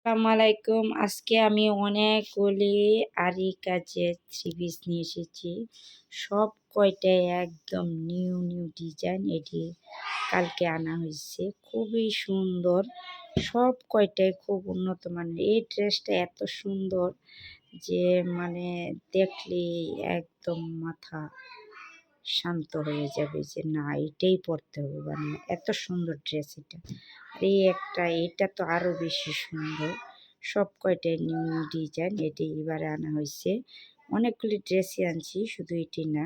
আসসালামাইকুম। আজকে আমি অনেকগুলি আরি কাজের থ্রি পিস নিয়ে এসেছি। সব কয়টাই একদম নিউ নিউ ডিজাইন। এটি কালকে আনা হয়েছে, খুবই সুন্দর। সব কয়টাই খুব উন্নত মানের। এই ড্রেসটা এত সুন্দর যে মানে দেখলেই একদম মাথা শান্ত হয়ে যাবে যে না এটাই পরতে হবে, মানে এত সুন্দর ড্রেস এটা। আর এটা তো আরো বেশি সুন্দর। সব কয়টাই নিউ নিউ ডিজাইন। এটি এবারে আনা হয়েছে। অনেকগুলি ড্রেসই আনছি, শুধু এটি না,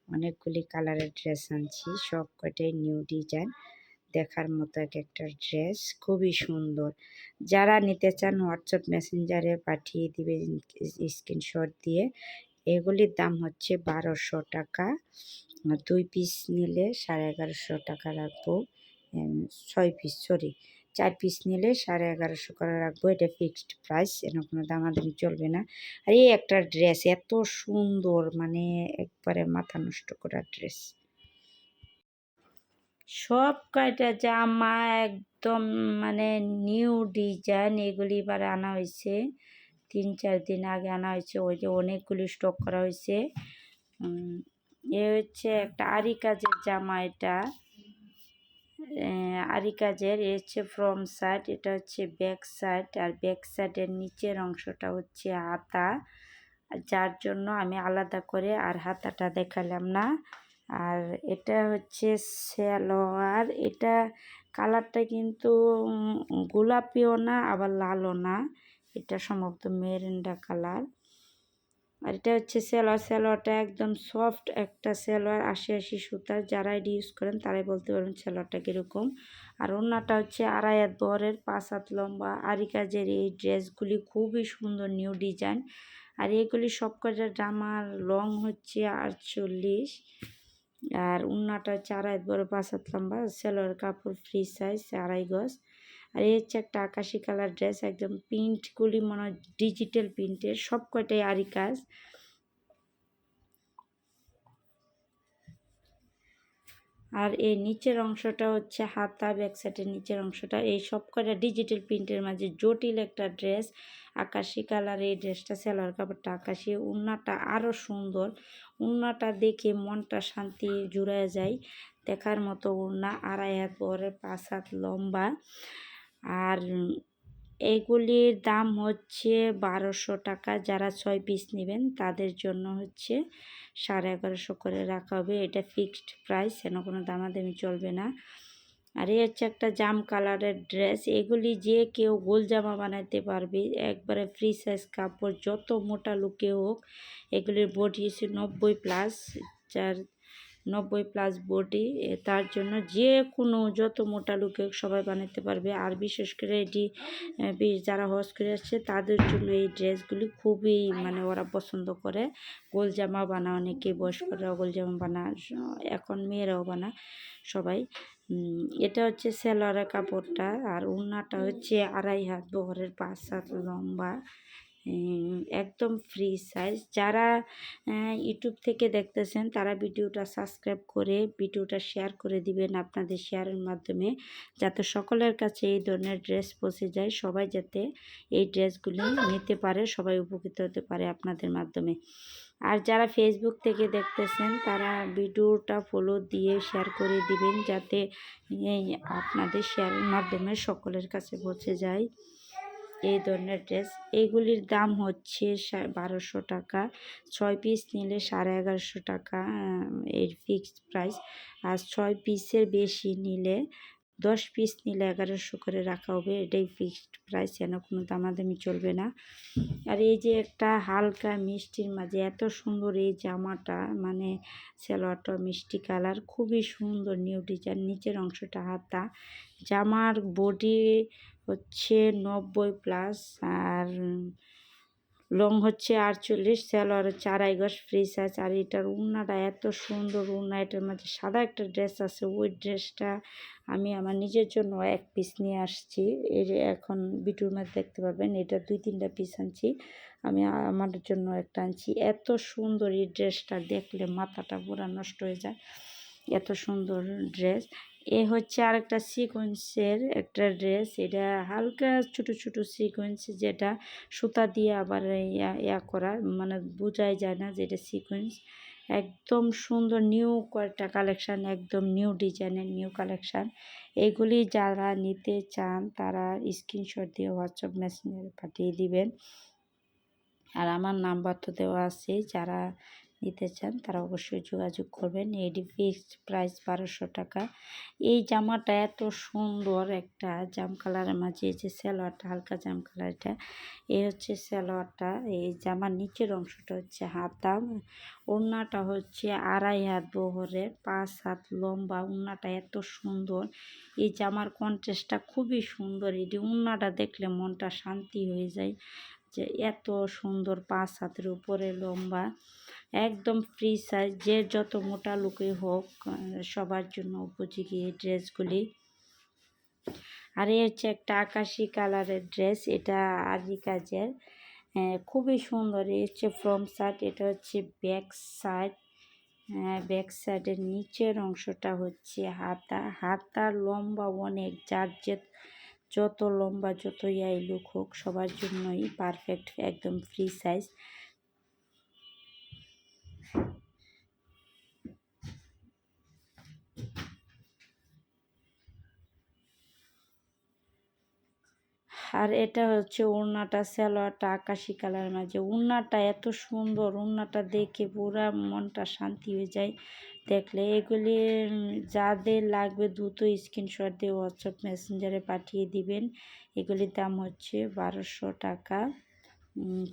অনেকগুলি কালারের ড্রেস আনছি। সব কয়টাই নিউ ডিজাইন, দেখার মতো এক একটা ড্রেস, খুবই সুন্দর। যারা নিতে চান হোয়াটসঅ্যাপ মেসেঞ্জারে পাঠিয়ে দিবেন স্ক্রিনশট দিয়ে। এগুলির দাম হচ্ছে 1200 টাকা। 2 পিস নিলে 1150 টাকা রাখবো। 6 পিস, সরি 4 পিস নিলে 1150 করে রাখবো। এটা ফিক্সড প্রাইস, এর কোনো দামাদামি চলবে না। আর এই একটা ড্রেস এত সুন্দর, মানে একবারে মাথা নষ্ট করা ড্রেস। সব কয়টা জামা একদম মানে নিউ ডিজাইন। এগুলি এবার আনা হয়েছে 3-4 দিন আগে আনা হয়েছে। ওই যে অনেকগুলি স্টক করা হয়েছে। এ হচ্ছে একটা আরি কাজের জামা। এটা আরি কাজের। এ হচ্ছে ফ্রন্ট সাইড, এটা হচ্ছে ব্যাক সাইড। আর ব্যাক সাইডের নিচের অংশটা হচ্ছে হাতা, যার জন্য আমি আলাদা করে আর হাতাটা দেখালাম না। আর এটা হচ্ছে সালোয়ার। এটা কালারটা কিন্তু গোলাপিও না আবার লালও না, এটা সম্ভবত মেরিন্ডা কালার। আর এটা হচ্ছে সালোয়ারটা একদম সফট একটা সালোয়ার, 80 সুতার। যারা এটি ইউজ করেন তারাই বলতে পারবেন সালোয়ারটা কীরকম। আর ওড়নাটা হচ্ছে 2.5 হাত বহরের, 5 হাত লম্বা। আরি কাজের এই ড্রেসগুলি খুবই সুন্দর, নিউ ডিজাইন। আর এগুলি সব কটা জামার লং হচ্ছে 48, আর ওড়নাটা হচ্ছে 2.5 হাত বড়, 5 হাত লম্বা। সালোয়ার কাপড় ফ্রি সাইজ, 2.5 গজ। আর এই হচ্ছে একটা আকাশি কালার ড্রেস, একদম প্রিন্টগুলি মনে হয় ডিজিটাল প্রিন্টের, সব কয়টাই আরি কাজ। আর এই নিচের অংশটা হচ্ছে হাতা, ব্যাক সাইডের নিচের অংশটা। এই সব কটা ডিজিটাল প্রিন্টের মাঝে জটিল একটা ড্রেস, আকাশি কালার। এই ড্রেসটা সালোয়ার কাপড়টা আকাশি, ওড়নাটা আরও সুন্দর। ওড়নাটা দেখে মনটা শান্তি জুড়ায় যায়, দেখার মতো ওড়না। 2.5 হাত বড়, 5 হাত লম্বা। আর এইগুলির দাম হচ্ছে 1200 টাকা। যারা 6 পিস নেবেন তাদের জন্য হচ্ছে 1150 করে রাখা হবে। এটা ফিক্সড প্রাইস, যেন কোনো দামাদামি চলবে না। আর এই হচ্ছে একটা জাম কালারের ড্রেস। এগুলি যে কেউ গোল জামা বানাতে পারবে, একবারে ফ্রি সাইজ কাপড়, যত মোটা লুকে হোক। এগুলির বডি হচ্ছে 90+, যার 90+ বডি। তার জন্য যে কোনো যত মোটা লুকে হোক সবাই বানাতে পারবে। আর বিশেষ করে এটি যারা হজ করে আসছে তাদের জন্য এই ড্রেসগুলি খুবই মানে ওরা পছন্দ করে। গোল জামা বানা, অনেকে বয়স্করাও গোল জামা বানা, এখন মেয়েরাও বানা সবাই। এটা হচ্ছে সালোয়ারের কাপড়টা। আর ওড়নাটা হচ্ছে 2.5 হাত বহরের, 5 হাত লম্বা, একদম ফ্রি সাইজ। যারা ইউটিউব থেকে দেখতেছেন তারা ভিডিওটা সাবস্ক্রাইব করে ভিডিওটা শেয়ার করে দিবেন আপনাদের শেয়ারের মাধ্যমে, যাতে সকলের কাছে এই ধরনের ড্রেস পৌঁছে যায়, সবাই যাতে এই ড্রেসগুলি নিতে পারে, সবাই উপকৃত হতে পারে আপনাদের মাধ্যমে। আর যারা ফেসবুক থেকে দেখতেছেন তারা ভিডিওটা ফলো দিয়ে শেয়ার করে দিবেন, যাতে আপনাদের শেয়ারের মাধ্যমে সকলের কাছে পৌঁছে যায় এই ধরনের ড্রেস। এইগুলির দাম হচ্ছে 1200 টাকা। 6 পিস নিলে 1150 টাকা এর ফিক্সড প্রাইস। আর 6 পিসের বেশি নিলে 10 পিস নিলে 1100 করে রাখা হবে। এটাই ফিক্সড প্রাইস, যেন কোনো দামাদামি চলবে না। আর এই যে একটা হালকা মিষ্টির মাঝে এত সুন্দর এই জামাটা, মানে সালোয়ারটা মিষ্টি কালার, খুবই সুন্দর, নিউ ডিজাইন। নিচের অংশটা হাতা, জামার বডি হচ্ছে 90+, আর লং হচ্ছে 48, সালোয়ার হচ্ছে 2.5 গজ, ফ্রি সাইজ। আর এটার ওড়নাটা এত সুন্দর ওড়না। এটার মধ্যে সাদা একটা ড্রেস আছে, ওই ড্রেসটা আমি আমার নিজের জন্য 1 পিস নিয়ে আসছি। এর এখন ভিডিওর মধ্যে দেখতে পাবেন। এটা 2-3টা পিস আনছি, আমি আমার জন্য একটা আনছি। এত সুন্দর এই ড্রেসটা, দেখলে মাথাটা পুরো নষ্ট হয়ে যায়, এত সুন্দর ড্রেস। এ হচ্ছে আরেকটা সিকোয়েন্সের একটা ড্রেস। এটা হালকা ছোট ছোট সিকোয়েন্স, যেটা সুতা দিয়ে আবার ইয়া করা, মানে বোঝাই যায় না যে এটা সিকোয়েন্স। একদম সুন্দর নিউ কয়েকটা কালেকশান, একদম নিউ ডিজাইনের নিউ কালেকশান। এগুলি যারা নিতে চান তারা স্ক্রিনশট দিয়ে হোয়াটসঅ্যাপ মেসেঞ্জারে পাঠিয়ে দিবেন। আর আমার নাম্বার তো দেওয়া আছে, যারা নিতে চান তারা অবশ্যই যোগাযোগ করবেন। এটি ফিক্সড প্রাইস 1200 টাকা। এই জামাটা এত সুন্দর, একটা জাম কালারের মাঝে এই যে সালোয়ারটা হালকা জাম কালারটা, এই হচ্ছে সালোয়ারটা। এই জামার নিচের অংশটা হচ্ছে হাতা, ওড়নাটা হচ্ছে 2.5 হাত বহরের, 5 হাত লম্বা। ওড়নাটা এত সুন্দর, এই জামার কন্ট্রাস্টটা খুবই সুন্দর। এটি ওড়নাটা দেখলে মনটা শান্তি হয়ে যায় যে এত সুন্দর, 5 হাতের উপরে লম্বা, একদম ফ্রি সাইজ। যে যত মোটা লোকই হোক সবার জন্য উপযোগী এই ড্রেসগুলি। আর এই হচ্ছে একটা আকাশি কালারের ড্রেস, এটা আরি কাজের, খুবই সুন্দর। এই হচ্ছে ফ্রন্ট সাইড, এটা হচ্ছে ব্যাক সাইড। ব্যাক সাইডের নিচের অংশটা হচ্ছে হাতা। হাতার লম্বা অনেক, যার যে যত লম্বা যত ইয়াই লুক হোক সবার জন্যই পারফেক্ট, একদম ফ্রি সাইজ। আর এটা হচ্ছে ওড়নাটা, সালোয়ারটা আকাশি কালারের মাঝে। ওড়নাটা এত সুন্দর, ওড়নাটা দেখে পুরা মনটা শান্তি হয়ে যায় দেখলে। এগুলি যাদের লাগবে দ্রুত স্ক্রিনশট দিয়ে হোয়াটসঅ্যাপ মেসেঞ্জারে পাঠিয়ে দিবেন। এগুলির দাম হচ্ছে 1200 টাকা।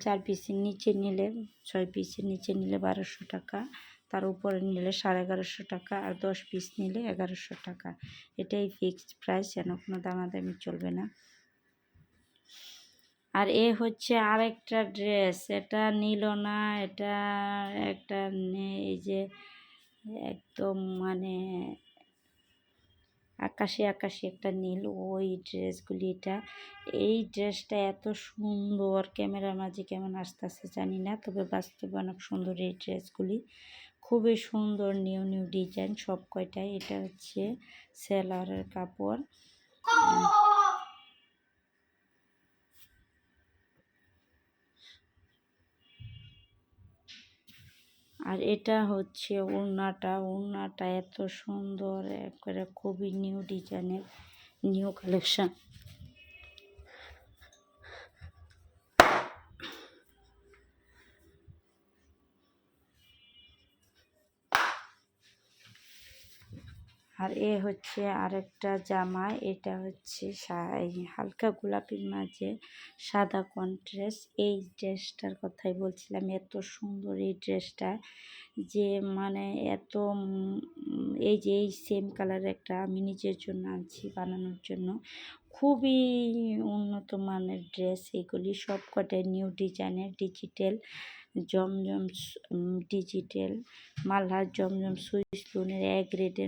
4 পিসের নিচে নিলে, 6 পিসের নিচে নিলে 1200 টাকা, তার উপরে নিলে 1150 টাকা, আর 10 পিস নিলে 1100 টাকা। এটাই ফিক্সড প্রাইস, যেন কোনো দামাদামি চলবে না। আর এ হচ্ছে আরেকটা ড্রেস, এটা নীল না, এটা একটা এই যে একদম মানে আকাশি আকাশি একটা নীল, ওই ড্রেসগুলি। এটা এই ড্রেসটা এত সুন্দর, ক্যামেরার মাঝে কেমন আসতেছে জানি না, তবে বাস্তবে অনেক সুন্দর এই ড্রেসগুলি, খুবই সুন্দর, নিউ নিউ ডিজাইন সব কয়টাই। এটা হচ্ছে সেলারের কাপড়। আর এটা হচ্ছে ওড়নাটা, ওড়নাটা এত সুন্দর, একবারে খুবই নিউ ডিজাইনের নিউ কালেকশন। আর এ হচ্ছে আরেকটা জামা, এটা হচ্ছে এই হালকা গোলাপির মাঝে সাদা কন্ট্রাস্ট। এই ড্রেসটার কথাই বলছিলাম, এত সুন্দর এই ড্রেসটা, যে মানে এত এই যে এই সেম কালারের একটা আমি নিজের জন্য আনছি বানানোর জন্য। খুবই উন্নত মানের ড্রেস এগুলি, সব কটাই নিউ ডিজাইনের, ডিজিটাল জমজম ডিজিটাল মালহার জমজম সুইস লোনের এক গ্রেডের